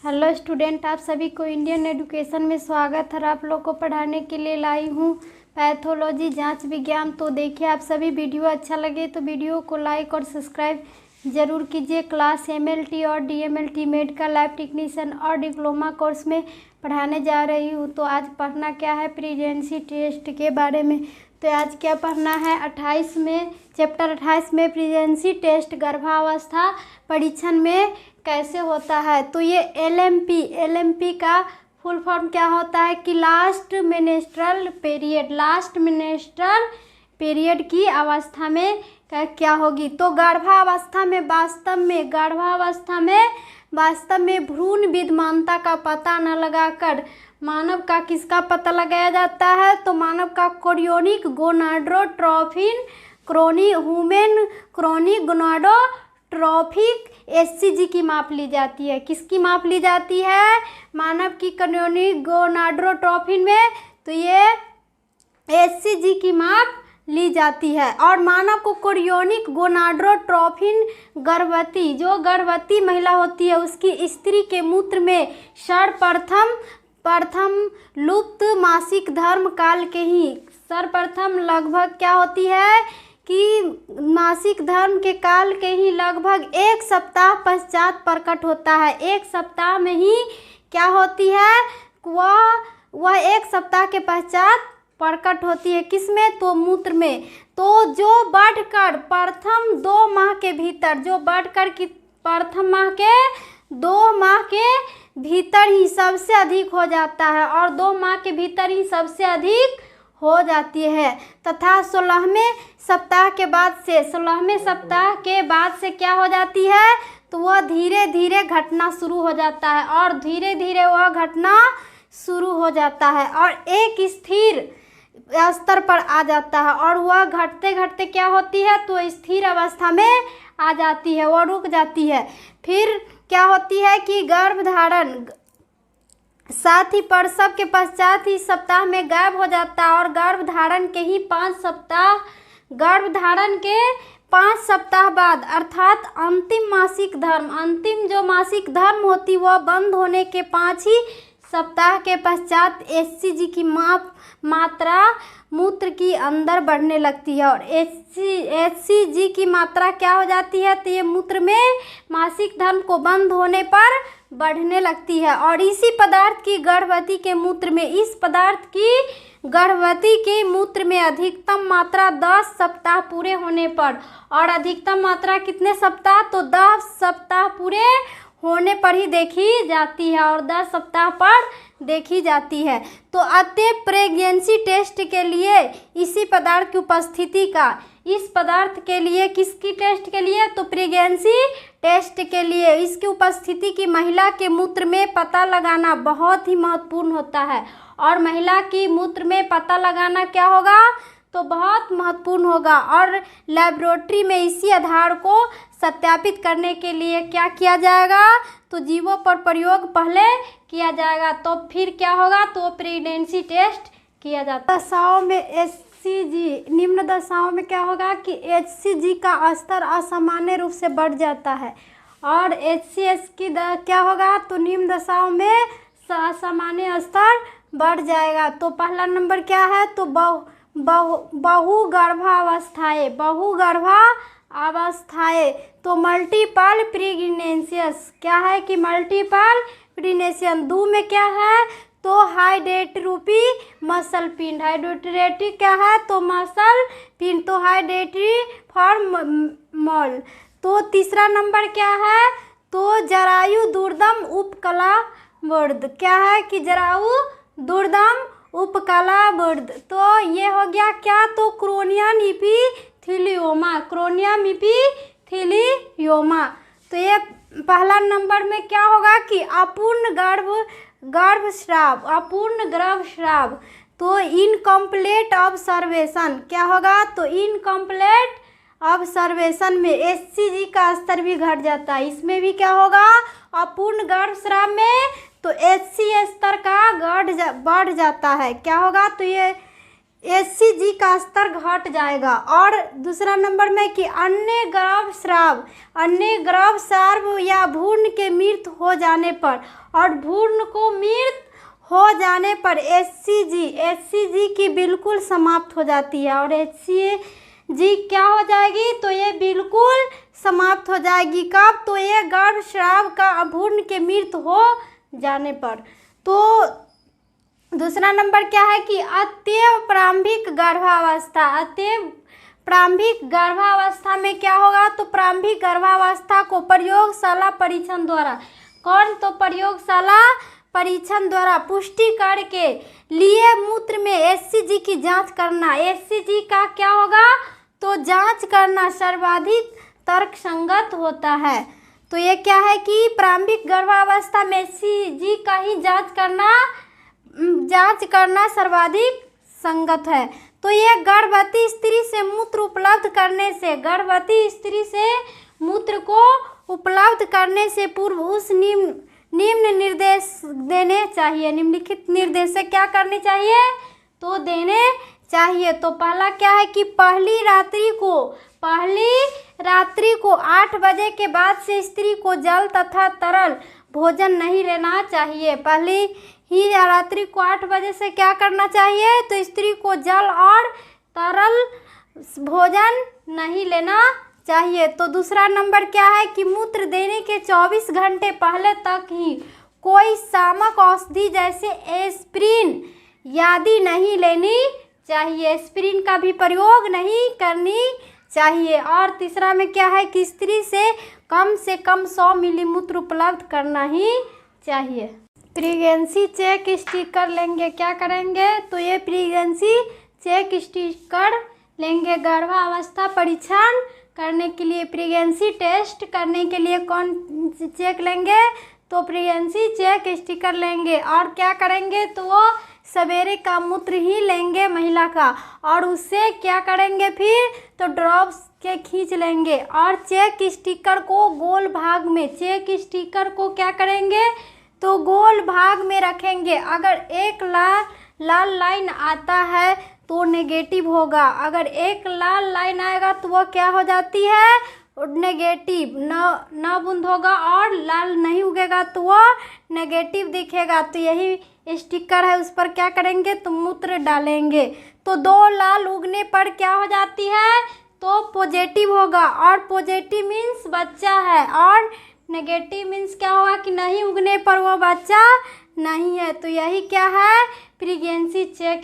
Hello student, आप सभी को इंडियन एजुकेशन में स्वागत है। आप लोग को पढ़ाने के लिए लाई हूँ पैथोलॉजी जांच विज्ञान। तो देखिए, आप सभी वीडियो अच्छा लगे तो वीडियो को लाइक और सब्सक्राइब ज़रूर कीजिए। क्लास एमएलटी और डीएमएलटी मेडिकल लैब टेक्नीशियन और डिप्लोमा कोर्स में पढ़ाने जा रही हूँ। तो आज पढ़ना क्या है, प्रेगनेंसी टेस्ट के बारे में। तो आज क्या पढ़ना है, 28 में चैप्टर 28 में प्रेगनेंसी टेस्ट गर्भावस्था परीक्षण में कैसे होता है। तो ये एलएमपी का फुल फॉर्म क्या होता है कि लास्ट मेंस्ट्रुअल पीरियड की अवस्था में क्या होगी। तो गर्भावस्था में भ्रूण विद्यमानता का पता न लगाकर मानव का किसका पता लगाया जाता है। तो मानव का chorionic gonadotropin chronic gonadotropic HCG की माप ली जाती है। किसकी माप ली जाती है, मानव की कोरियोनिक गोनाडोट्रोपिन में। तो ये एचसीजी की माप ली जाती है। और मानव को कोरियोनिक गोनाडोट्रोपिन गर्भवती महिला होती है, उसकी स्त्री के मूत्र में सर्वप्रथम लुप्त मासिक धर्म काल के ही सर्वप्रथम लगभग क्या होती है कि मासिक धर्म के काल के ही लगभग 1 सप्ताह पश्चात प्रकट होता है। 1 सप्ताह में ही क्या होती है, वह 1 सप्ताह के पश्चात प्रकट होती है। किसमें, तो मूत्र में। तो जो बढ़कर प्रथम 2 माह के भीतर प्रथम माह के 2 माह के भीतर ही सबसे अधिक हो जाता है और 2 माह के भीतर ही सबसे अधिक हो जाती है तथा 16वें सप्ताह के बाद से क्या हो जाती है, तो वह धीरे धीरे घटना शुरू हो जाता है और धीरे धीरे वह घटना शुरू हो जाता है और एक स्थिर स्तर पर आ जाता है और वह घटते घटते क्या होती है, तो स्थिर अवस्था में आ जाती है, वह रुक जाती है। फिर क्या होती है कि गर्भधारण साथ ही प्रसव के पश्चात ही सप्ताह में गायब हो जाता है और गर्भधारण के 5 सप्ताह बाद अर्थात अंतिम जो मासिक धर्म होती वह बंद होने के 5 ही सप्ताह के पश्चात एचसीजी की मात्रा मूत्र की अंदर बढ़ने लगती है और एचसीजी की मात्रा क्या हो जाती है, तो ये मूत्र में मासिक धर्म को बंद होने पर बढ़ने लगती है। और इसी पदार्थ की गर्भवती के मूत्र में अधिकतम मात्रा 10 सप्ताह पूरे होने पर, और अधिकतम मात्रा कितने सप्ताह, तो 10 सप्ताह पूरे होने पर ही देखी जाती है और 10 सप्ताह पर देखी जाती है। तो अतः प्रेगनेंसी टेस्ट के लिए इसी पदार्थ की उपस्थिति का, इस पदार्थ के लिए किसकी टेस्ट के लिए, तो प्रेगनेंसी टेस्ट के लिए इसकी उपस्थिति की महिला के मूत्र में पता लगाना बहुत ही महत्वपूर्ण होता है। और महिला की मूत्र में पता लगाना क्या होगा, तो बहुत महत्वपूर्ण होगा। और लेबोरेटरी में इसी आधार को सत्यापित करने के लिए क्या किया जाएगा, तो जीवों पर प्रयोग पहले किया जाएगा, तो फिर क्या होगा, तो प्रेगनेंसी टेस्ट किया जाता है। दशाओं में एचसीजी, निम्न दशाओं में क्या होगा कि एचसीजी का स्तर असामान्य रूप से बढ़ जाता है और एचसीएस की क्या होगा, तो निम्न दशाओं में असामान्य स्तर बढ़ जाएगा। तो पहला नंबर क्या है, तो बहुगर्भावस्थाएं। तो मल्टीपल प्रेग्नेंसीज क्या है कि मल्टीपल प्रेग्नेंसी। 2 में क्या है, तो हाइड्रेटरी मसल पिंड। हाइड्रेटरी क्या है, तो मसल पिंड, तो हाइड्रेटरी फॉर्मल। तो तीसरा नंबर क्या है, तो जरायु दुर्दम उपकलावर्ध। क्या है कि जरायु दुर्दम उपकलावर्ध। तो ये हो गया क्या, तो क्रोनियम इपिथीलियोमा। तो ये पहला नंबर में क्या होगा कि अपूर्ण गर्भस्राव। तो इनकम्प्लीट ऑब्जर्वेशन क्या होगा, तो इनकम्प्लीट ऑब्जर्वेशन में एचसीजी का स्तर भी घट जाता है। इसमें भी क्या होगा, अपूर्ण गर्भस्राव में तो एचसी स्तर का बढ़ जाता है। क्या होगा, तो ये HCG का स्तर घट जाएगा। और दूसरा नंबर में कि अन्य गर्भ स्राव या भ्रूण के मृत हो जाने पर, और भ्रूण को मृत हो जाने पर HCG की बिल्कुल समाप्त हो जाती है। और HCG क्या हो जाएगी, तो ये बिल्कुल समाप्त हो जाएगी। कब, तो ये गर्भ स्राव का भ्रूण के मृत हो जाने पर। तो दूसरा नंबर क्या है कि अतएव प्रारंभिक गर्भावस्था में क्या होगा, तो प्रारंभिक गर्भावस्था को प्रयोगशाला परीक्षण द्वारा, प्रयोगशाला परीक्षण द्वारा पुष्टि करके लिए मूत्र में HCG की जांच करना। HCG का क्या होगा, तो जांच करना सर्वाधिक तर्कसंगत होता है। तो ये क्या है कि प्रारंभिक गर्भावस्था में HCG का ही जांच करना सर्वाधिक संगत है। तो ये गर्भवती स्त्री से मूत्र उपलब्ध करने से पूर्व उस निम्न निर्देश देने चाहिए। निम्नलिखित निर्देश क्या करने चाहिए, तो देने चाहिए। तो पहला क्या है कि पहली रात्रि को 8 बजे के बाद से स्त्री को जल तथा तरल भोजन नहीं लेना चाहिए। पहली ही रात्रि को 8 बजे से क्या करना चाहिए, तो स्त्री को जल और तरल भोजन नहीं लेना चाहिए। तो दूसरा नंबर क्या है कि मूत्र देने के 24 घंटे पहले तक ही कोई शामक औषधि जैसे एस्पिरिन आदि नहीं लेनी चाहिए। एस्पिरिन का भी प्रयोग नहीं करनी चाहिए। और तीसरा में क्या है कि स्त्री से कम 100 मिलीमूत्र उपलब्ध करना ही चाहिए। प्रेगनेंसी चेक स्टिकर लेंगे, क्या करेंगे, तो ये प्रेगनेंसी चेक स्टिकर लेंगे। गर्भावस्था परीक्षण करने के लिए, प्रेगनेंसी टेस्ट करने के लिए कौन चेक लेंगे, तो प्रेगनेंसी चेक स्टिकर लेंगे। और क्या करेंगे, तो वो सवेरे का मूत्र ही लेंगे महिला का, और उससे क्या करेंगे फिर, तो ड्रॉप्स के खींच लेंगे। और चेक स्टिकर को गोल भाग में, क्या करेंगे, तो गोल भाग में रखेंगे। अगर एक लाल लाइन आता है तो नेगेटिव होगा, अगर एक लाल लाइन आएगा तो वो क्या हो जाती है, नेगेटिव। न बूंद होगा और लाल नहीं उगेगा तो वो नेगेटिव दिखेगा। तो यही स्टिकर है, उस पर क्या करेंगे, तो मूत्र डालेंगे। तो 2 लाल उगने पर क्या हो जाती है, तो पॉजिटिव होगा। और पॉजिटिव मीन्स बच्चा है, और नेगेटिव मीन्स क्या होगा कि नहीं उगने पर वो बच्चा नहीं है। तो यही क्या है, प्रेगनेंसी चेक